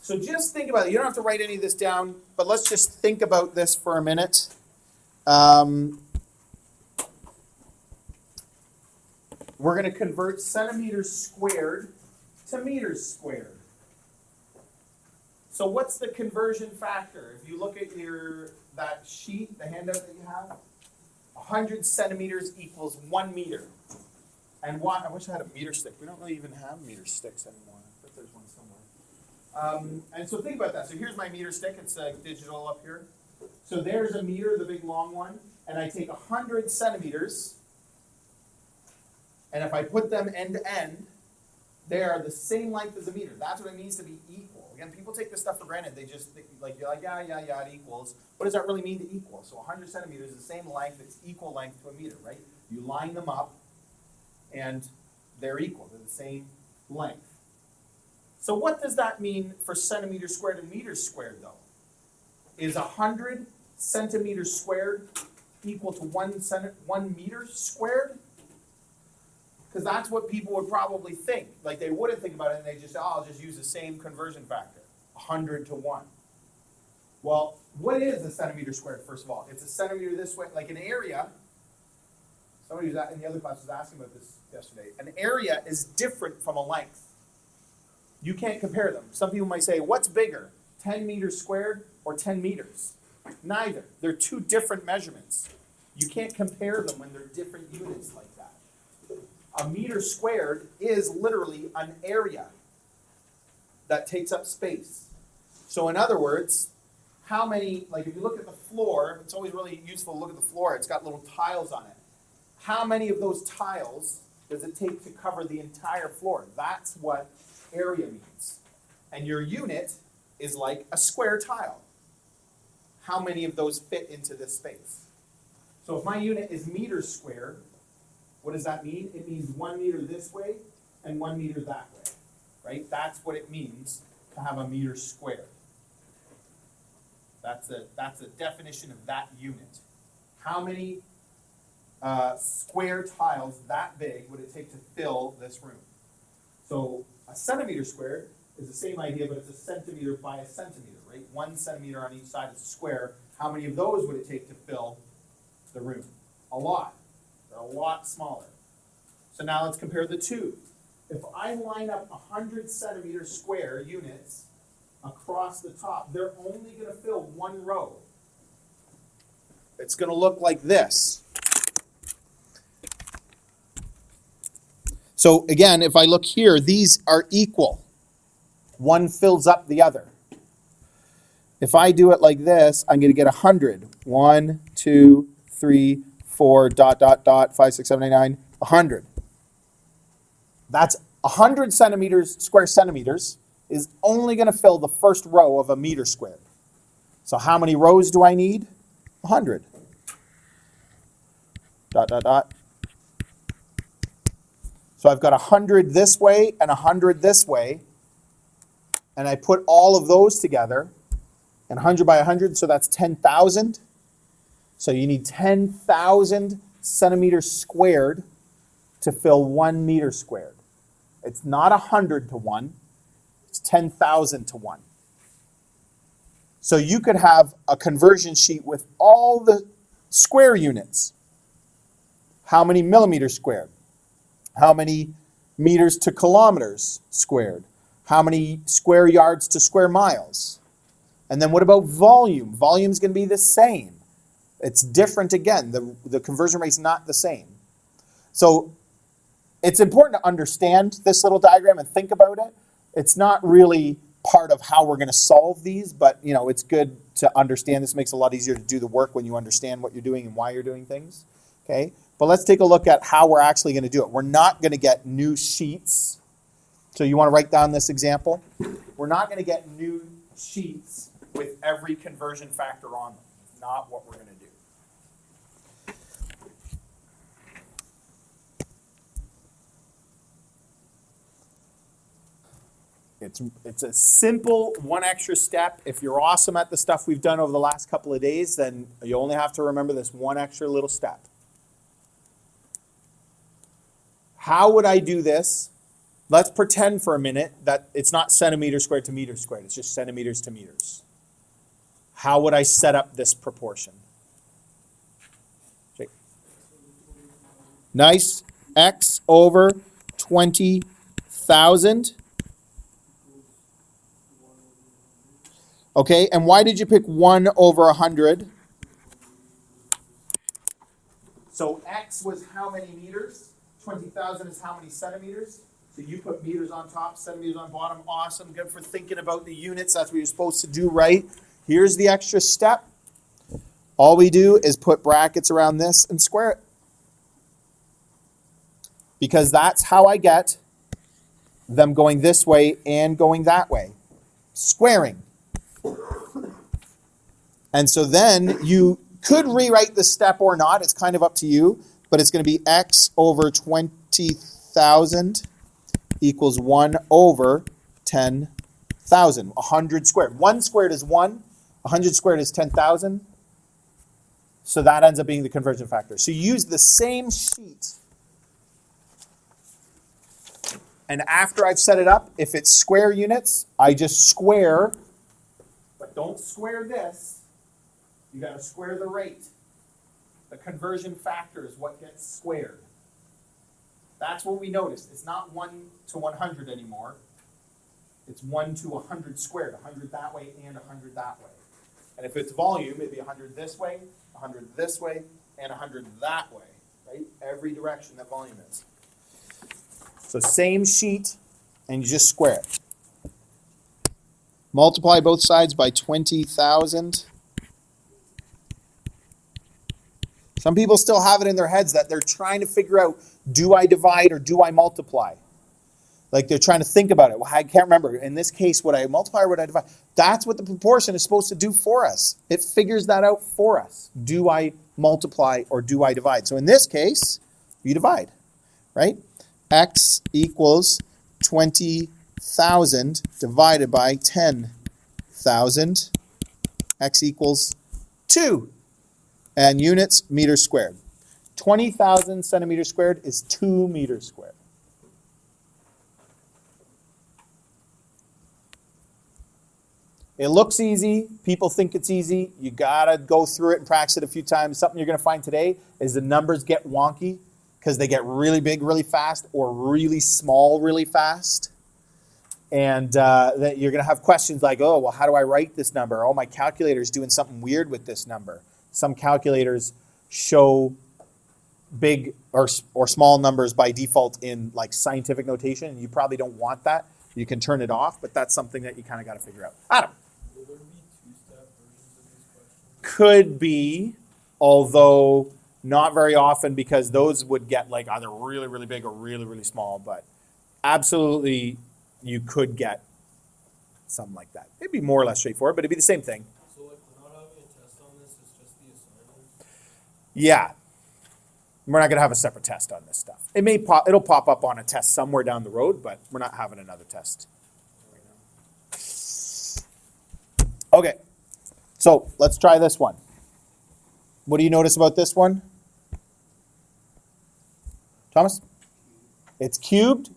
So just think about it. You don't have to write any of this down, but let's just think about this for a minute. We're going to convert centimeters squared to meters squared. So what's the conversion factor? If you look at that sheet, the handout that you have, 100 centimeters equals 1 meter. And I wish I had a meter stick. We don't really even have meter sticks anymore. I bet there's one somewhere. And so think about that. So here's my meter stick. It's digital up here. So there's a meter, the big long one. And I take 100 centimeters. And if I put them end to end, they are the same length as a meter. That's what it means to be equal. Again, people take this stuff for granted. They just think, you're like, yeah, it equals. What does that really mean to equal? So 100 centimeters is the same length. It's equal length to a meter, right? You line them up, and they're equal. They're the same length. So what does that mean for centimeters squared and meters squared, though? Is 100 centimeters squared equal to 1 meter squared? Because that's what people would probably think. Like, they wouldn't think about it, and they just say, oh, I'll just use the same conversion factor, 100 to 1. Well, what is a centimeter squared, first of all? It's a centimeter this way, like an area. Somebody was in the other class was asking about this yesterday. An area is different from a length. You can't compare them. Some people might say, what's bigger, 10 meters squared or 10 meters? Neither. They're two different measurements. You can't compare them when they're different units like that. A meter squared is literally an area that takes up space. So in other words, how many, like if you look at the floor, it's always really useful to look at the floor. It's got little tiles on it. How many of those tiles does it take to cover the entire floor? That's what area means. And your unit is like a square tile. How many of those fit into this space? So if my unit is meters squared, what does that mean? It means 1 meter this way and 1 meter that way, right? That's what it means to have a meter squared. That's the definition of that unit. How many square tiles that big would it take to fill this room? So a centimeter squared is the same idea, but it's a centimeter by a centimeter, right? 1 centimeter on each side is a square. How many of those would it take to fill the room? A lot. They're a lot smaller. So now let's compare the two. If I line up 100 centimeter square units across the top, they're only going to fill one row. It's going to look like this. So again, if I look here, these are equal. One fills up the other. If I do it like this, I'm going to get 100. 1, 2, 3, 4, ... 5, 6, 7, 8, 9, 100. That's 100 square centimeters is only going to fill the first row of a meter squared. So how many rows do I need? 100. ... So I've got 100 this way and 100 this way, and I put all of those together, and 100 by 100, so that's 10,000. So you need 10,000 centimeters squared to fill 1 meter squared. It's not 100 to 1. It's 10,000 to 1. So you could have a conversion sheet with all the square units. How many millimeters squared? How many meters to kilometers squared? How many square yards to square miles? And then what about volume? Volume is going to be the same. It's different again. The conversion rate is not the same. So it's important to understand this little diagram and think about it. It's not really part of how we're going to solve these, but it's good to understand. This makes it a lot easier to do the work when you understand what you're doing and why you're doing things. Okay? But let's take a look at how we're actually going to do it. We're not going to get new sheets. So you want to write down this example? We're not going to get new sheets with every conversion factor on them. It's not what we're going to do. It's a simple one extra step. If you're awesome at the stuff we've done over the last couple of days, then you only have to remember this one extra little step. How would I do this let's pretend for a minute that it's not centimeters squared to meters squared. It's just centimeters to meters. How would I set up this proportion? Okay. Nice. X over 20,000. Okay, and why did you pick 1 over 100? So X was how many meters? 20,000 is how many centimeters? So you put meters on top, centimeters on bottom. Awesome. Good for thinking about the units. That's what you're supposed to do, right? Here's the extra step. All we do is put brackets around this and square it. Because that's how I get them going this way and going that way. Squaring. And so then you could rewrite this step or not. It's kind of up to you. But it's going to be X over 20,000 equals 1 over 10,000. 100 squared. 1 squared is 1. 100 squared is 10,000. So that ends up being the conversion factor. So you use the same sheet. And after I've set it up, if it's square units, I just square. But don't square this. You got to square the rate. The conversion factor is what gets squared. That's what we noticed. It's not 1 to 100 anymore. It's 1 to 100 squared. 100 that way and 100 that way. And if it's volume, it'd be 100 this way, 100 this way, and 100 that way. Right? Every direction that volume is. So same sheet, and you just square it. Multiply both sides by 20,000. Some people still have it in their heads that they're trying to figure out, do I divide or do I multiply? Like they're trying to think about it. Well, I can't remember. In this case, would I multiply or would I divide? That's what the proportion is supposed to do for us. It figures that out for us. Do I multiply or do I divide? So in this case, you divide, right? X equals 20,000 divided by 10,000. X equals 2. And units, meters squared. 20,000 centimeters squared is 2 meters squared. It looks easy. People think it's easy. You got to go through it and practice it a few times. Something you're going to find today is the numbers get wonky because they get really big really fast or really small really fast. And that you're going to have questions like, oh, well, how do I write this number? Oh, my calculator's doing something weird with this number. Some calculators show big or small numbers by default in like scientific notation. And you probably don't want that. You can turn it off, but that's something that you kind of got to figure out. Adam. Will there be two-step versions of these questions? Could be, although not very often because those would get like either really, really big or really, really small. But absolutely, you could get something like that. It'd be more or less straightforward, but it'd be the same thing. So like we're not having a test on this, it's just the assignment? Yeah. We're not going to have a separate test on this stuff. It'll pop up on a test somewhere down the road, but we're not having another test right now. Okay. So let's try this one. What do you notice about this one? Thomas? It's cubed.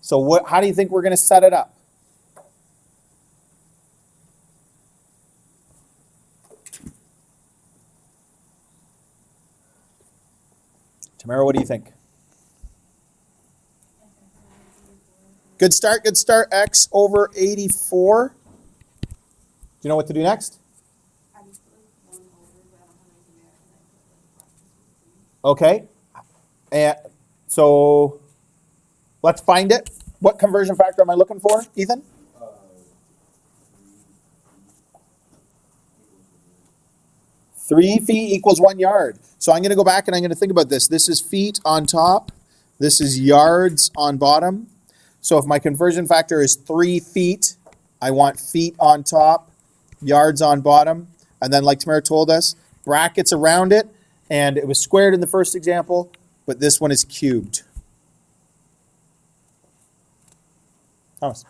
So how do you think we're going to set it up? Tamara, what do you think? Good start, good start. X over 84. Do you know what to do next? Okay. And so let's find it. What conversion factor am I looking for, Ethan? 3 feet equals 1 yard. So I'm going to go back and I'm going to think about this. This is feet on top. This is yards on bottom. So if my conversion factor is 3 feet, I want feet on top, yards on bottom. And then like Tamara told us, brackets around it. And it was squared in the first example, but this one is cubed. Thomas.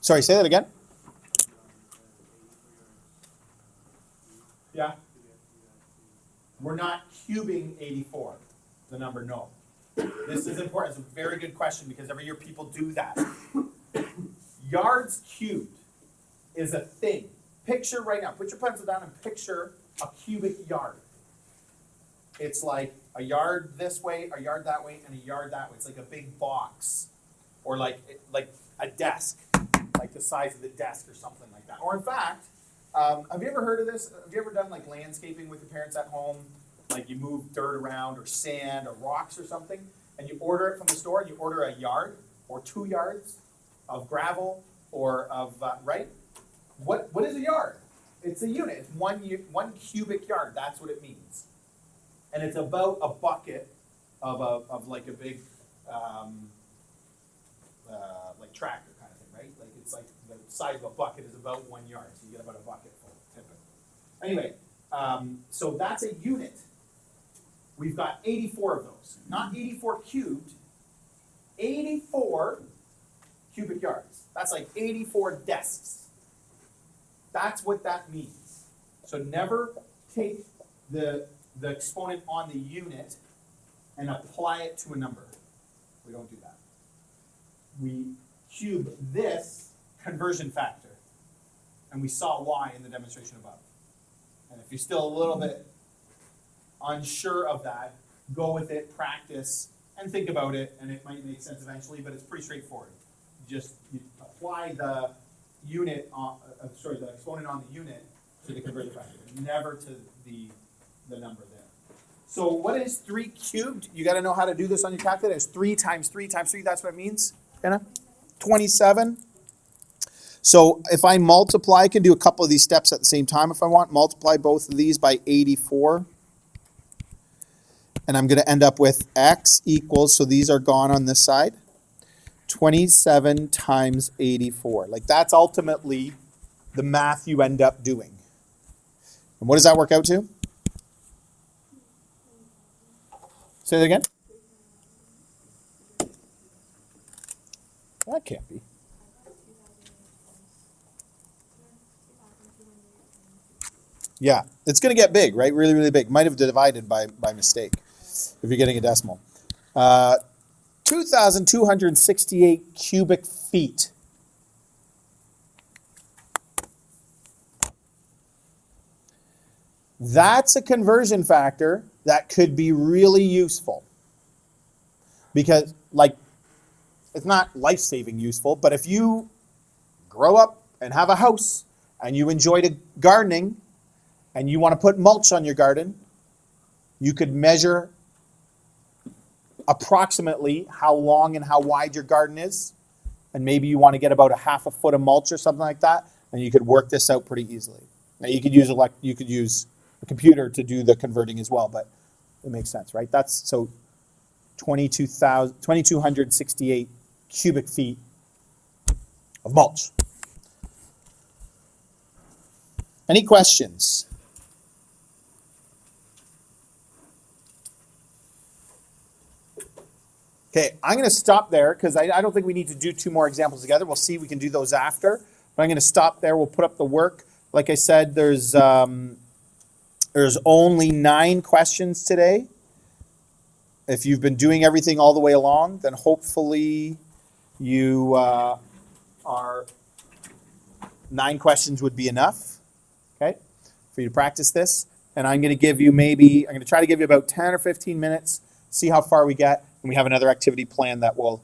Sorry, say that again. Yeah? We're not cubing 84, the number no. This is important. It's a very good question because every year people do that. Yards cubed is a thing. Picture right now, put your pencil down and picture a cubic yard. It's like a yard this way, a yard that way, and a yard that way. It's like a big box. Or like a desk, like the size of the desk or something like that. Or in fact, have you ever heard of this? Have you ever done like landscaping with your parents at home? Like you move dirt around or sand or rocks or something, and you order it from the store, and you order a yard or 2 yards of gravel or of, right? What is a yard? It's a unit. It's one cubic yard. That's what it means. And it's about a bucket of like a big, like tractor kind of thing, right? Like it's like the size of a bucket is about 1 yard, so you get about a bucket full, typically. Anyway, so that's a unit. We've got 84 of those, not 84 cubed, 84 cubic yards. That's like 84 desks. That's what that means. So never take the exponent on the unit and apply it to a number. We don't do that. We cube this conversion factor, and we saw why in the demonstration above. And if you're still a little bit unsure of that, go with it, practice, and think about it, and it might make sense eventually, but it's pretty straightforward. Just you apply the unit on, the exponent on the unit to the conversion factor, never to the number there. So what is 3 cubed? You got to know how to do this on your calculator. It's 3 times 3 times 3. That's what it means, Anna? 27. So if I multiply, I can do a couple of these steps at the same time if I want. Multiply both of these by 84. And I'm going to end up with x equals, so these are gone on this side, 27 times 84. Like that's ultimately the math you end up doing. And what does that work out to? Say that again. That can't be. Yeah, it's going to get big, right? Really, really big. Might have divided by mistake if you're getting a decimal. 2,268 cubic feet. That's a conversion factor that could be really useful. Because, like, it's not life-saving useful, but if you grow up and have a house and you enjoy gardening and you want to put mulch on your garden, you could measure approximately how long and how wide your garden is, and maybe you want to get about a half a foot of mulch or something like that, and you could work this out pretty easily. Now you could use a computer to do the converting as well, but it makes sense, right? That's so 2,268 cubic feet of mulch. Any questions? Okay, I'm going to stop there because I don't think we need to do 2 more examples together. We'll see if we can do those after. But I'm going to stop there. We'll put up the work. Like I said, there's only 9 questions today. If you've been doing everything all the way along, then hopefully you are 9 questions would be enough, okay, for you to practice this. And I'm going to try to give you about 10 or 15 minutes, see how far we get, and we have another activity plan that we'll